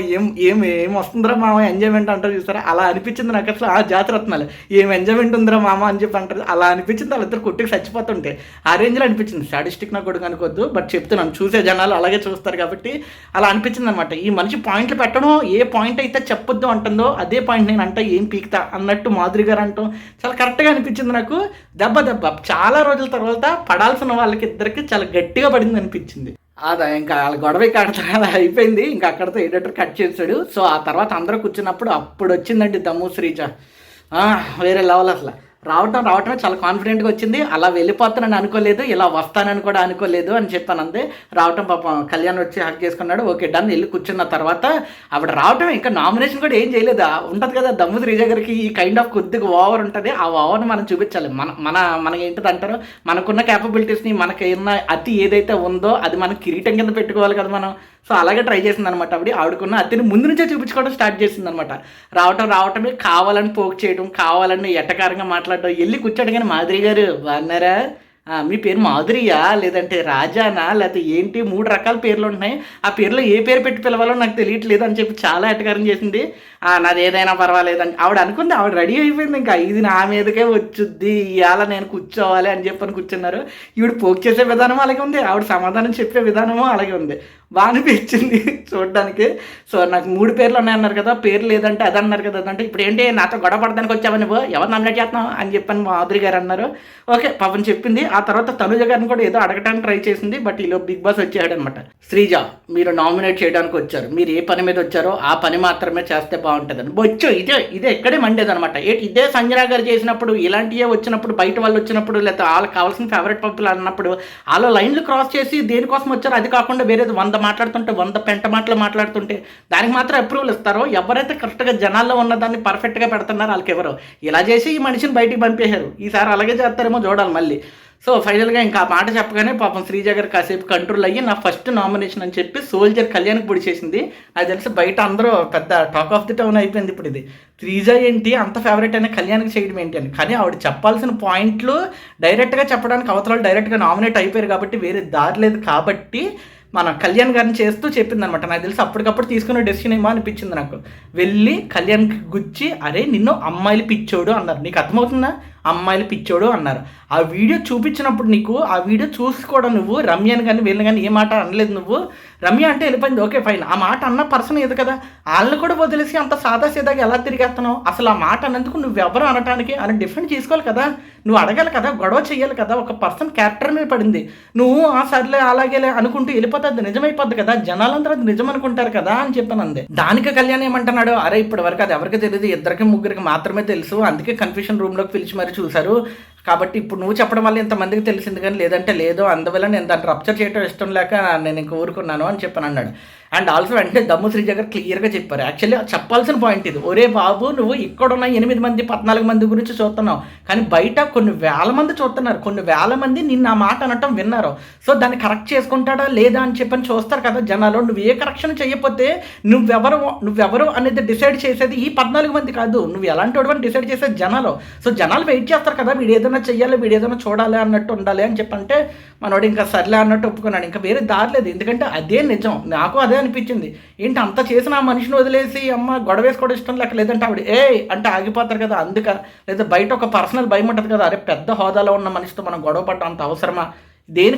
ఏం వస్తుందిరా మామ ఎంజాయ్మెంట్ అంటారు చూసారా, అలా అనిపించింది నాకు అసలు. ఆ జాతరత్నాలు ఏం ఎంజాయ్మెంట్ ఉందిరా మామ అని చెప్పి అంటారు, అలా అనిపించింది. వాళ్ళిద్దరు కొట్టుకు చచ్చిపోతుంటే ఆ రేంజ్లో అనిపించింది. స్టాటిస్టిక్ నా కొడుకు అనుకోవద్దు, బట్ చెప్తున్నాను, చూసే జనాలు అలాగే చూస్తారు కాబట్టి అలా అనిపించింది అనమాట. ఈ మనిషి పాయింట్లు పెట్టడం, ఏ పాయింట్ అయితే చెప్పొద్దు అంటుందో అదే పాయింట్ నేను అంటే ఏం పీక్తా అన్నట్టు మాధురి గారు అంటాం చాలా కరెక్ట్గా అనిపించింది నాకు. దెబ్బ చాలా రోజుల తర్వాత పడాల్సిన వాళ్ళకి ఇద్దరికి చాలా గట్టిగా పడింది అనిపించింది. అదా ఇంకా వాళ్ళ గొడవ అలా అయిపోయింది. ఇంకా అక్కడితో ఎడిటర్ కట్ చేశాడు. సో ఆ తర్వాత అందరూ కూర్చున్నప్పుడు అప్పుడు వచ్చిందండి దమ్ము శ్రీజ. వేరే లెవెల్ అసలు. రావటమే చాలా కాన్ఫిడెంట్గా వచ్చింది. అలా వెళ్ళిపోతానని అనుకోలేదు, ఇలా వస్తానని కూడా అనుకోలేదు అని చెప్పాను అంతే. రావటం పాపం కళ్యాణ్ వచ్చి హక్ చేసుకున్నాడు. Okay done. వెళ్ళి కూర్చున్న తర్వాత ఆవిడ రావటం ఇంకా నామినేషన్ కూడా ఏం చేయలేదు. ఉంటుంది కదా దమ్ము శ్రీజ గారికి ఈ కైండ్ ఆఫ్ కొద్దిగా ఓవర్ ఉంటుంది. ఆ ఓవర్ని మనం చూపించాలి. మనకి ఏంటిది అంటారు, మనకున్న క్యాపబిలిటీస్ని, మనకున్న అతి ఏదైతే ఉందో అది మనం కిరీటం కింద పెట్టుకోవాలి కదా మనం. సో అలాగే ట్రై చేసింది అనమాట. ఆవిడకున్న అతిని ముందు నుంచే చూపించుకోవడం స్టార్ట్ చేసింది అనమాట. రావటమే కావాలని పోక్ చేయడం, కావాలని ఎట్టకారంగా మాట్లాడడం. వెళ్ళి కూర్చోడు కానీ మాధురి గారు బాగున్నారా, మీ పేరు మాధురియా లేదంటే రాజానా లేకపోతే ఏంటి, 3 రకాల పేర్లు ఉంటున్నాయి, ఆ పేర్లో ఏ పేరు పెట్టి పిలవాలో నాకు తెలియట్లేదు అని చెప్పి చాలా ఎట్టకారం చేసింది. నాది ఏదైనా పర్వాలేదని ఆవిడ అనుకుంది. ఆవిడ రెడీ అయిపోయింది. ఇంకా ఇది నా మీదకే వచ్చుద్ది, ఇవాళ నేను కూర్చోవాలి అని చెప్పని కూర్చున్నారు. ఈవిడ పోక్ చేసే విధానం అలాగే ఉంది, ఆవిడ సమాధానం చెప్పే విధానము అలాగే ఉంది. బాగా అనిపించింది చూడడానికి. సో నాకు 3 పేర్లు ఉన్నాయన్నారు కదా, పేరు లేదంటే అది అన్నారు కదా, అదంటే ఇప్పుడు ఏంటి నాతో గొడవ పడడానికి వచ్చావని నువ్వు, ఎవరు నామినేట్ చేస్తున్నావు అని చెప్పని మాధురి గారు అన్నారు. ఓకే పాపం చెప్పింది. ఆ తర్వాత తనుజ గారిని కూడా ఏదో అడగడానికి ట్రై చేసింది. బట్ ఈలో బిగ్ బాస్ వచ్చాడు అనమాట. శ్రీజ మీరు నామినేట్ చేయడానికి వచ్చారు, మీరు ఏ పని మీద వచ్చారో ఆ పని మాత్రమే చేస్తే బాగుంటుందని వచ్చు. ఇదే ఎక్కడే మండేది అనమాట. ఇదే సంజన గారు చేసినప్పుడు, ఇలాంటివే వచ్చినప్పుడు, బయట వాళ్ళు వచ్చినప్పుడు, లేకపోతే వాళ్ళకి కావాల్సిన ఫేవరెట్ పప్పులు అన్నప్పుడు వాళ్ళ లైన్లు క్రాస్ చేసి దేనికోసం వచ్చారో అది కాకుండా వేరేది 100 మాట్లాడుతుంటే 100 పెంట మాటలు మాట్లాడుతుంటే దానికి మాత్రం అప్రూవల్ ఇస్తారో, ఎవరైతే కరెక్ట్గా జనాల్లో ఉన్న దాన్ని పర్ఫెక్ట్గా పెడుతున్నారో వాళ్ళకి ఎవరో ఇలా చేసి ఈ మనిషిని బయటికి పంపేశారు. ఈసారి అలాగే చేస్తారేమో చూడాలి మళ్ళీ. సో ఫైనల్గా ఇంకా ఆ మాట చెప్పగానే పాపం శ్రీజ గారు కాసేపు కంట్రోల్ అయ్యి నా ఫస్ట్ నామినేషన్ అని చెప్పి సోల్జర్ కళ్యాణ్కి పొడి చేసింది. నాకు తెలిసి బయట అందరూ పెద్ద టాక్ ఆఫ్ ది టౌన్ అయిపోయింది ఇప్పుడు ఇది. శ్రీజ ఏంటి అంత ఫేవరెట్ అయినా కళ్యాణ్కి చేయడం ఏంటి అని. కానీ ఆవిడ చెప్పాల్సిన పాయింట్లు డైరెక్ట్గా చెప్పడానికి అవతల డైరెక్ట్గా నామినేట్ అయిపోయారు కాబట్టి వేరే దారి లేదు కాబట్టి మన కళ్యాణ్ గారిని చేస్తూ చెప్పిందనమాట. నాకు తెలిసి అప్పటికప్పుడు తీసుకున్న డెసిషన్ ఏమో అనిపించింది నాకు. వెళ్ళి కళ్యాణ్కి గుచ్చి అరే నిన్ను అమ్మాయిలు పిచ్చోడు అన్నారు, నీకు అర్థమవుతుందా, అమ్మాయిలు పిచ్చోడు అన్నారు. ఆ వీడియో చూపించినప్పుడు నీకు ఆ వీడియో చూసుకోవడం, నువ్వు రమ్యని కానీ వీళ్ళని కానీ ఏ మాట అనలేదు. నువ్వు రమ్య అంటే వెళ్ళిపోయింది, ఓకే ఫైన్, ఆ మాట అన్న పర్సన్ ఏది కదా, వాళ్ళని కూడా వదిలేసి అంత సాదా సీదాగా ఎలా తిరిగేస్తున్నావు, అసలు ఆ మాట అన్నందుకు నువ్వెవరు అనటానికి అని డిఫెండ్ చేసుకోవాలి కదా, నువ్వు అడగాలి కదా, గొడవ చెయ్యాలి కదా. ఒక పర్సన్ క్యారెక్టర్ మీద పడింది, నువ్వు ఆ సర్లే అలాగేలే అనుకుంటూ వెళ్ళిపోతే అది నిజమైపోద్ది కదా, జనాలందరూ అది నిజం అనుకుంటారు కదా అని చెప్పాను అంది. దానికి కళ్యాణ్ ఏమంటున్నాడు, అరే ఇప్పటి వరకు అది ఎవరికి తెలియదు, 2-3 మాత్రమే తెలుసు, అందుకే కన్ఫ్యూషన్ రూమ్లోకి పిలిచి మరి చూశారు కాబట్టి ఇప్పుడు నువ్వు చెప్పడం వల్ల ఇంతమందికి తెలిసింది కానీ లేదంటే లేదు, అందువల్ల నేను దాన్ని రప్చర్ చేయడం ఇష్టం లేక నేను ఇంక ఊరుకున్నాను అని చెప్పాను అన్నాడు. అండ్ ఆల్సో వెంటనే దమ్ము శ్రీజ గారు క్లియర్గా చెప్పారు. యాక్చువల్లీ చెప్పాల్సిన పాయింట్ ఇది. ఒరే బాబు, నువ్వు ఇక్కడున్న 8 మంది 14 మంది గురించి చూస్తున్నావు, కానీ బయట కొన్ని వేల మంది చూస్తున్నారు, కొన్ని వేల మంది నిన్న ఆ మాట అనటం విన్నారు. సో దాన్ని కరెక్ట్ చేసుకుంటాడా లేదా అని చెప్పని చూస్తారు కదా జనాలు. నువ్వు ఏ కరెక్షన్ చేయకపోతే నువ్వెవరు అనేది డిసైడ్ చేసేది ఈ 14 మంది కాదు, నువ్వు ఎలాంటి వాడు అని డిసైడ్ చేసేది జనాలు. సో జనాలు వెయిట్ చేస్తారు కదా, వీడు ఏదైనా చెయ్యాలి, వీడు ఏదైనా చూడాలి అన్నట్టు ఉండాలి అని చెప్పంటే మనోడు ఇంకా సర్లే అన్నట్టు ఒప్పుకున్నాడు. ఇంకా వేరే దారి లేదు, ఎందుకంటే అదే నిజం. నాకు అదే అనిపించింది. ఏంటి అంత చేసిన ఆ మనిషిని వదిలేసి అమ్మ గొడవ వేసుకోవడం ఇష్టం లేక, లేదంటే ఆవిడ అంటే ఆగిపోతారు కదా అందుక, లేదా బయట ఒక పర్సనల్ భయం ఉంటుంది కదా, అరే పెద్ద హోదాలో ఉన్న మనిషితో మనం గొడవ పడడం అంత అవసరమా, దేని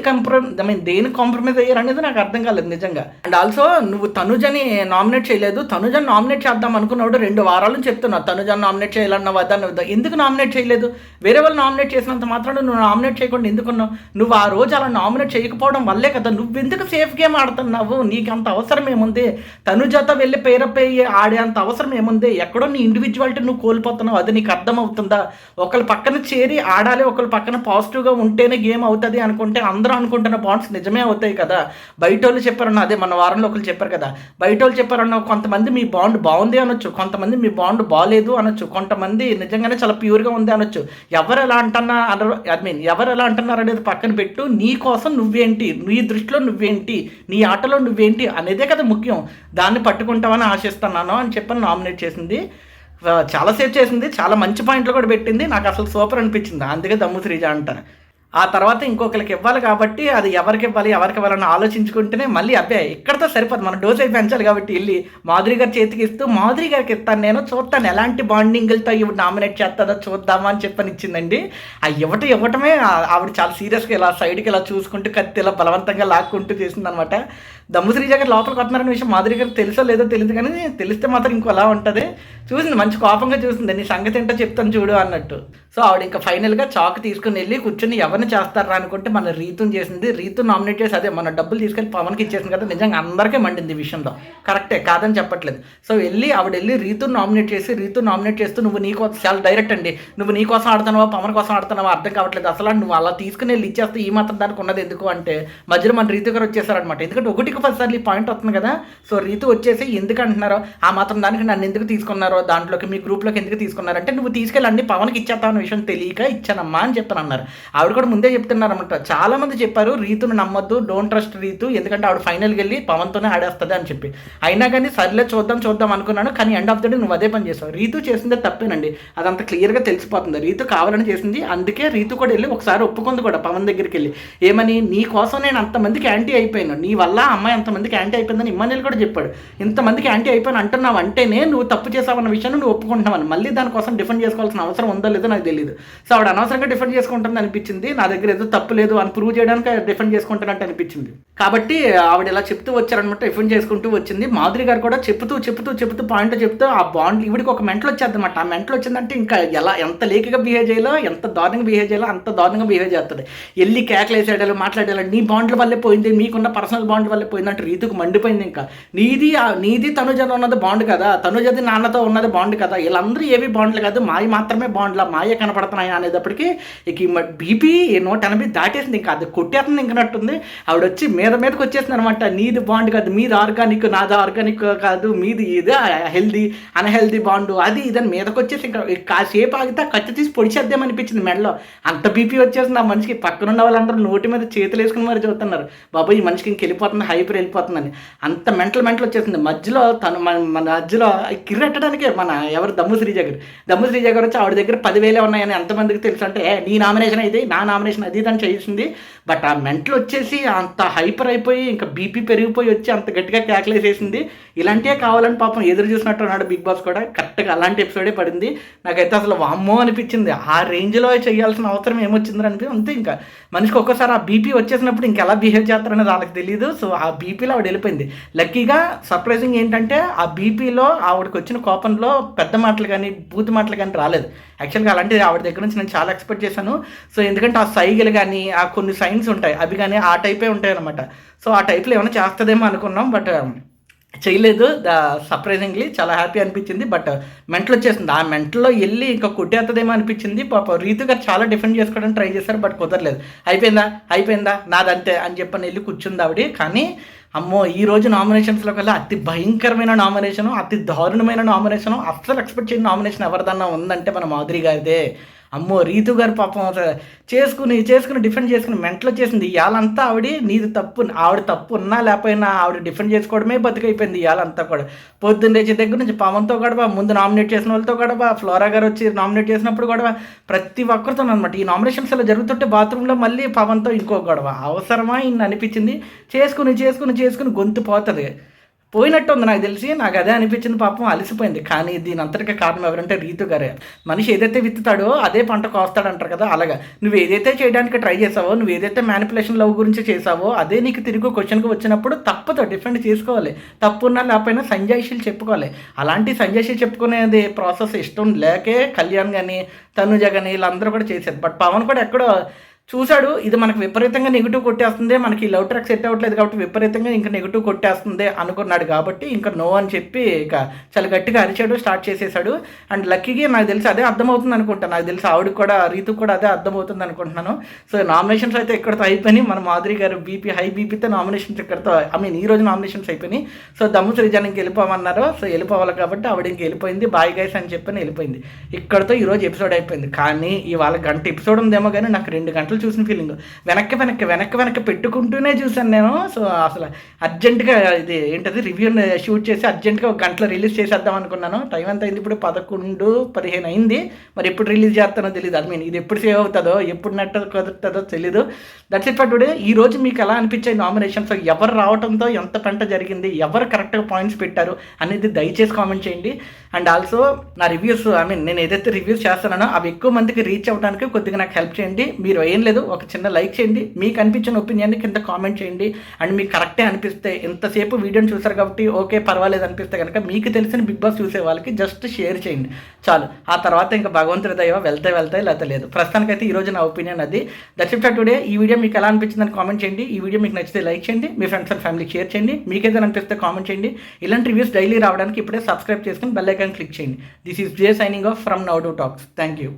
కాంప్రమైజ్ అయ్యారు అనేది నాకు అర్థం కాలేదు నిజంగా. అండ్ ఆల్సో నువ్వు తనుజని నామినేట్ చేయలేదు, తనుజని నామినేట్ చేద్దాం అనుకున్నాడు 2 వారాలు చెప్తున్నావు. తనుజని నామినేట్ చేయాలన్న వద్దా, ఎందుకు నామినేట్ చేయలేదు? వేరే వాళ్ళు నామినేట్ చేసినంత మాత్రం నువ్వు నామినేట్ చేయకుండా ఎందుకున్నావు? నువ్వు ఆ రోజు అలా నామినేట్ చేయకపోవడం వల్లే కదా, నువ్వెందుకు సేఫ్ గేమ్ ఆడుతున్నావు? నీకు అంత అవసరం ఏముంది? తనుజతో వెళ్ళి పేరప్ అయ్యి ఆడే అంత అవసరం ఏముంది? ఎక్కడో నీ ఇండివిజువాలిటీ నువ్వు కోల్పోతున్నావు, అది నీకు అర్థమవుతుందా? ఒకళ్ళ పక్కన చేరి ఆడాలి, ఒకళ్ళ పక్కన పాజిటివ్గా ఉంటేనే గేమ్ అవుతుంది అనుకుంటే అందరూ అనుకుంటున్న బాండ్స్ నిజమే అవుతాయి కదా. బయట వాళ్ళు చెప్పారన్న, అదే మన వారంలో ఒకరు చెప్పారు కదా, బయట వాళ్ళు చెప్పారన్న కొంతమంది మీ బాండ్ బాగుంది అనొచ్చు, కొంతమంది మీ బాండ్ బాగాలేదు అనొచ్చు, కొంతమంది నిజంగానే చాలా ప్యూర్గా ఉంది అనొచ్చు. ఎవరు ఎలా అంటున్నారు అనేది పక్కన పెట్టు. నీ కోసం నువ్వేంటి, నీ దృష్టిలో నువ్వేంటి, నీ ఆటలో నువ్వేంటి అనేదే కదా ముఖ్యం. దాన్ని పట్టుకుంటామని ఆశిస్తున్నాను అని చెప్పని నామినేట్ చేసింది. చాలా సేవ్ చేసింది, చాలా మంచి పాయింట్లు కూడా పెట్టింది. నాకు అసలు సూపర్ అనిపించింది. అందుకే దమ్ము శ్రీజ అంటారు. ఆ తర్వాత ఇంకొకరికి ఇవ్వాలి కాబట్టి అది ఎవరికి ఇవ్వాలని ఆలోచించుకుంటేనే మళ్ళీ ఇక్కడతో సరిపోదు, మన డోస్ అయి పెంచాలి కాబట్టి వెళ్ళి మాధురి గారి చేతికి ఇస్తూ మాధురి గారికి ఇస్తాను, నేను చూస్తాను ఎలాంటి బాండింగ్లతో ఇవి నామినేట్ చేస్తుందో చూద్దామా అని చెప్పని ఇచ్చిందండి. ఆ ఇవ్వటమే ఆవిడ చాలా సీరియస్గా ఇలా సైడ్కి ఇలా చూసుకుంటూ కత్తి ఇలా బలవంతంగా లాక్కుంటూ చేసింది అనమాట. దమ్ము శ్రీజ గారు లోపలికి వస్తున్నారనే విషయం మాధురి గారికి తెలుసో లేదో తెలియదు, కానీ తెలిస్తే మాత్రం ఇంకో అలా ఉంటుంది. చూసింది, మంచి కోపంగా చూసింది, నీ సంగతి ఏంటో చెప్తాను చూడు అన్నట్టు. సో ఆవిడ ఇంకా ఫైనల్గా చాకు తీసుకుని వెళ్ళి కూర్చొని ఎవరిని చేస్తారా అనుకుంటే మన రీతుని చేసింది. రీతు నామినేట్ చేసి అదే మన డబ్బులు తీసుకెళ్ళి పవన్కి ఇచ్చేసింది కదా, నిజంగా అందరికీ మండింది ఈ విషయంలో, కరెక్టే కాదని చెప్పట్లేదు. సో ఆవిడ వెళ్ళి రీతుని నామినేట్ చేస్తూ నువ్వు నీకోసం చాలా డైరెక్ట్ అండి, నువ్వు నీ కోసం ఆడుతున్నావా పవన్ కోసం ఆడుతున్నావా అర్థం కావట్లేదు, అసలు నువ్వు అలా తీసుకుని వెళ్ళి ఇచ్చేస్తే ఈ మాత్రం దానికి ఉన్నది ఎందుకు అంటే మధ్యలో మన రీతు గారు వచ్చేసారనమాట. ఎందుకంటే 1-10 సార్లు ఈ పాయింట్ వస్తుంది కదా. సో రీతు వచ్చేసి ఎందుకు అంటున్నారో, ఆ మాత్రం దానికి నన్ను ఎందుకు తీసుకున్నారో, దాంట్లోకి మీ గ్రూప్లోకి ఎందుకు తీసుకున్నారంటే నువ్వు తీసుకెళ్ళి అన్ని పవన్కి ఇచ్చేస్తావు అన్న విషయం తెలియక ఇచ్చానమ్మా అని చెప్పని అన్నారు. ఆవిడ కూడా ముందే చెప్తున్నారు అనమాట. చాలా మంది చెప్పారు రీతును నమ్మొద్దు, డోంట్ ట్రస్ట్ రీతు, ఎందుకంటే ఆవిడ ఫైనల్కి వెళ్ళి పవన్తోనే ఆడేస్తుంది అని చెప్పి. అయినా కానీ సర్లే చూద్దాం అనుకున్నాను, కానీ ఎండ్ ఆఫ్ ద డే నువ్వు అదే పని చేసావు. రీతు చేసిందే తప్పేనండి, అదంతా క్లియర్గా తెలిసిపోతుంది. రీతు కావాలని చేసింది, అందుకే రీతు కూడా వెళ్ళి ఒకసారి ఒప్పుకుంది కూడా పవన్ దగ్గరికి వెళ్ళి, ఏమని నీ కోసం నేను అంతమందికి యాంటీ అయిపోయాను, నీ వల్ల అమ్మాయి అంతమందికి యాంటీ అయిపోయిందని ఇమ్మాన్యుల్ కూడా చెప్పాడు. ఇంతమందికి యాంటీ అయిపోయాను అంటున్నావు అంటేనే నువ్వు తప్పు చేసావన్న విషయాన్ని నువ్వు ఒప్పుకుంటున్నావని, మళ్ళీ దానికోసం డిఫెండ్ చేసుకోవాల్సిన అవసరం ఉందో లేదో నాకు తెలియదు. సో ఆవిడ అనవసరంగా డిఫెండ్ చేసుకుంటుంది అనిపించింది, నా దగ్గర ఏదో తప్పు లేదు అని ప్రూవ్ చేయడానికి డిఫెండ్ చేసుకుంటున్నట్టు అనిపించింది. కాబట్టి ఆవిడ ఇలా చెప్తూ వచ్చారనమాట, డిఫెండ్ చేసుకుంటూ వచ్చింది. మాధురి గారు కూడా చెప్తూ పాయింట్ చెప్తూ ఆ బాండ్ ఈవిడికి ఒక మెంటల్ వచ్చేద్దన్నమాట. ఆ మెంటల్ వచ్చిందంటే ఇంకా ఎంత లేకగా బిహేవ్ చేయాలో, ఎంత దారుణంగా బిహేవ్ చేయాలో అంత దారుణంగా బిహేవ్ చేస్తుంది. వెళ్ళి కేకలేసేయాలి, మాట్లాడాలి, నీ బాండ్ల వల్లే పోయింది, మీకున్న పర్సనల్ బాండ్ వల్లే పోయింది అంటే రీతుకు మండిపోయింది. ఇంకా నీది తనుజతో ఉన్నది బాండ్ కదా, తనుజది నాన్నతో ఉన్నది బాండ్ కదా, వీళ్ళందరూ ఏవి బాండ్లు కాదు, మాయ మాత్రమే బాండ్లా, మాయ కనపడుతున్నాయి అనేటప్పటికీ ఇక బీపీ 180 దాటేసింది. ఇంకా అది కొట్టేస్తుంది ఇంకనట్టుంది. ఆవిడ వచ్చి మీదకి వచ్చేసింది అనమాట. నీది బాండ్ కాదు, మీది ఆర్గానిక్, నాది ఆర్గానిక్ కాదు, మీది ఇది హెల్దీ అన్హెల్దీ బాండ్, అది ఇదని మీదకి వచ్చేసి ఇంకా కాసేపు ఆగితే కత్తి తీసి పొడిచేద్దామనిపించింది మెడలో. అంత బీపీ వచ్చేసింది ఆ మనిషికి. పక్కనున్న వాళ్ళందరూ నోటి మీద చేతులు వేసుకుని మరి చూస్తున్నారు, బాబు ఈ మనిషికి ఇంక వెళ్ళిపోతుంది, హైపర్ వెళ్ళిపోతుందని. అంత మెంటల్ వచ్చేసింది. మధ్యలో తను మన మధ్యలో కిర్రెట్టడానికే ఎవరు దమ్ము శ్రీజ గారు వచ్చి ఆవిడ దగ్గర 10,000 ఉన్నాయని ఎంతమందికి తెలుసు అంటే నీ నామినేషన్ అయితే నా నామినేషన్ అది అని చేసింది. బట్ ఆ మెంటల్ వచ్చేసి అంత హైపర్ అయిపోయి ఇంకా బీపీ పెరిగిపోయి వచ్చి అంత గట్టిగా క్యాకులేసేసింది. ఇలాంటివే కావాలని పాపం ఎదురు చూసినట్టు ఉన్నాడు బిగ్ బాస్ కూడా. కరెక్ట్గా అలాంటి ఎపిసోడే పడింది. నాకైతే అసలు వామ్మో అనిపించింది. ఆ రేంజ్లో చేయాల్సిన అవసరం ఏమొచ్చిందని అనిపించింది. అంతే, ఇంకా మనిషికి ఒక్కోసారి ఆ బీపీ వచ్చేసినప్పుడు ఇంకా ఎలా బిహేవ్ చేస్తారనేది వాళ్ళకి తెలియదు. సో ఆ బీపీలో ఆవిడ వెళ్ళిపోయింది. లక్కీగా సర్ప్రైజింగ్ ఏంటంటే ఆ బీపీలో ఆవిడకి వచ్చిన కోపంలో పెద్ద మాటలు కానీ బూతు మాటలు కానీ రాలేదు. యాక్చువల్గా అలాంటిది ఆవిడ దగ్గర నుంచి నేను చాలా ఎక్స్పెక్ట్ చేశాను. సో ఎందుకంటే ఆ సైగలు కానీ ఆ కొన్ని సైన్స్ ఉంటాయి, అవి కానీ ఆ టైపే ఉంటాయి అనమాట. సో ఆ టైప్లో ఏమైనా చేస్తుందేమో అనుకున్నాం. బట్ చేయలేదు. సర్ప్రైజింగ్లీ చాలా హ్యాపీ అనిపించింది. బట్ మెంటల్ వచ్చేసింది. ఆ మెంటల్‌లో ఎళ్లి ఇంకా కొట్టేత్తదేమో అనిపించింది. పాపం రీతు గారు చాలా డిఫెండ్ చేసుకోవడానికి ట్రై చేశారు. బట్ కుదరలేదు. అయిపోయిందా? అయిపోయిందా? నాదంతే అని చెప్పని ఎళ్లి కూర్చుందావిడ. కానీ అమ్మో! ఈరోజు నామినేషన్స్‌లో కల్లా అతి భయంకరమైన నామినేషను, అతి దారుణమైన నామినేషను, అస్సలు ఎక్స్‌పెక్ట్ చేయని నామినేషన్ ఎవరిదన్నా ఉందంటే మన మాధురి గారిదే. అమ్మో! రీతు గారు పాపం చేసుకుని డిఫెండ్ చేసుకుని మెంటలొచ్చేసింది. ఇయాలంతా నీది తప్పు, ఆవిడ తప్పు ఉన్నా లేకపోయినా ఆవిడ డిఫెండ్ చేసుకోవడమే బతుకైపోయింది ఇయాలంతా కూడా. పొద్దున్న లేచే దగ్గర నుంచి పవన్‌తో గొడవ, ముందు నామినేట్ చేసిన వాళ్ళతో గొడవ, ఫ్లోరా గారు వచ్చి నామినేట్ చేసినప్పుడు గొడవ, ప్రతి ఒక్కరితోననమాట. ఈ నామినేషన్స్ అలా జరుగుతుంటే బాత్రూమ్‌లో మళ్ళీ పవన్‌తో ఇంకో గొడవ. అవసరమా ఇన్ని అనిపించింది. చేసుకుని గొంతు పోతది. పోయినట్టుంది నాకు తెలిసి. నాకు అదే అనిపించింది. పాపం అలసిపోయింది. కానీ దీని అంతటికి కారణం ఎవరంటే రీతు గారే. మనిషి ఏదైతే విత్తుతాడో అదే పంట కోస్తాడంటారు కదా! అలాగా నువ్వు ఏదైతే చేయడానికి ట్రై చేసావో, నువ్వు ఏదైతే మ్యానిపులేషన్ లవ్ గురించి చేసావో అదే నీకు తిరిగి క్వశ్చన్‌కి వచ్చినప్పుడు తప్పుతో డిఫెండ్ చేసుకోవాలి. తప్పున్నా లేకపోయినా సంజాయిషీలు చెప్పుకోవాలి. అలాంటి సంజాయిషీలు చెప్పుకునేది ప్రాసెస్ ఇష్టం లేకే కళ్యాణ్ గాని, తనుజ గాని వీళ్ళందరూ కూడా చేశారు. బట్ పవన్ కూడా ఎక్కడో చూసాడు, ఇది మనకు విపరీతంగా నెగిటివ్ కొట్టేస్తుంది, మనకి లవ్ ట్రాక్ సెట్ అవ్వట్లేదు కాబట్టి విపరీతంగా ఇంకా నెగిటివ్ కొట్టేస్తుంది అనుకున్నాడు కాబట్టి ఇంకా నో అని చెప్పి ఇక చాలా గట్టిగా అరిచాడు, స్టార్ట్ చేసేసాడు. అండ్ లక్కీగా నాకు తెలిసి అదే అర్థమవుతుంది అనుకుంటాను. నాకు తెలిసి ఆవిడ కూడా, రీతు కూడా అదే అర్థమవుతుంది అనుకుంటున్నాను. సో నామినేషన్స్ అయితే ఇక్కడతో అయిపోయినాయి. మన మాధురి గారు హై బీపీతో నామినేషన్స్ ఇక్కడతో ఈ రోజు నామినేషన్స్ అయిపోయినాయి. సో దమ్ము సృజానికి వెళ్ళిపోమన్నారు. సో వెళ్ళిపోవాలి కాబట్టి ఆవిడ ఇంక వెళ్ళిపోయింది. బాయ్ గైస్ అని చెప్పని వెళ్ళిపోయింది. ఇక్కడతో ఈరోజు ఎపిసోడ్ అయిపోయింది. కానీ ఇవాళ గంట ఎపిసోడ్ ఉందేమో కానీ నాకు 2 గంటలు చూసిన ఫీలింగ్. వెనక్కి పెట్టుకుంటూనే చూసాను నేను. సో అసలు అర్జెంటుగా ఇది ఏంటది రివ్యూని షూట్ చేసి అర్జెంటుగా ఒక గంటలో రిలీజ్ చేసేద్దాం అనుకున్నాను. టైం ఎంత అయింది ఇప్పుడు? 11:15 అయింది. మరి ఎప్పుడు రిలీజ్ చేస్తానో తెలియదు. ఇది ఎప్పుడు సేవ్ అవుతుందో, ఎప్పుడు నెట్ కుదురుతుందో తెలీదు. That's it for today. ఈ రోజు మీకు ఎలా అనిపించాయి నామినేషన్స్? ఎవరు రావడంతో ఎంత పెంట జరిగింది, ఎవరు కరెక్ట్గా పాయింట్స్ పెట్టారు అనేది దయచేసి కామెంట్ చేయండి. అండ్ ఆల్సో నా రివ్యూస్ నేను ఏదైతే రివ్యూస్ చేస్తున్నానో అవి ఎక్కువ మందికి రీచ్ అవ్వడానికి కొద్దిగా నాకు హెల్ప్ చేయండి. మీరు ఏం లేదు, ఒక చిన్న లైక్ చేయండి, మీకు అనిపించిన ఒపీనియన్ని కింద కామెంట్ చేయండి. అండ్ మీకు కరెక్టే అనిపిస్తే, ఇంతసేపు వీడియోని చూసారు కాబట్టి ఓకే పర్వాలేదు అనిపిస్తే కనుక మీకు తెలిసిన బిగ్ బాస్ చూసే వాళ్ళకి జస్ట్ షేర్ చేయండి చాలు. ఆ తర్వాత ఇంకా భగవంతుడి దయ వెళ్తాయి లేకపోతే లేదు. ప్రస్తుతానికైతే ఈరోజు నా ఒపీనియన్ అది. That's it for today. ఈ వీడియో మీకు ఎలా అనిపించిందని కామెంట్ చేయండి. ఈ వీడియో మీకు నచ్చితే లైక్ చేయండి, మీ ఫ్రెండ్స్ అండ్ ఫ్యామిలీకి షేర్ చేయండి. మీకు ఏదైనా అనిపిస్తే కామెంట్ చేయండి. ఇలాంటి రివ్యూస్ డైలీ రావడానికి ఇప్పుడే సబ్స్క్రైబ్ చేసుకుని బెల్ ఐకాన్ క్లిక్ చేయండి. This is J signing off from now to talks. Thank you.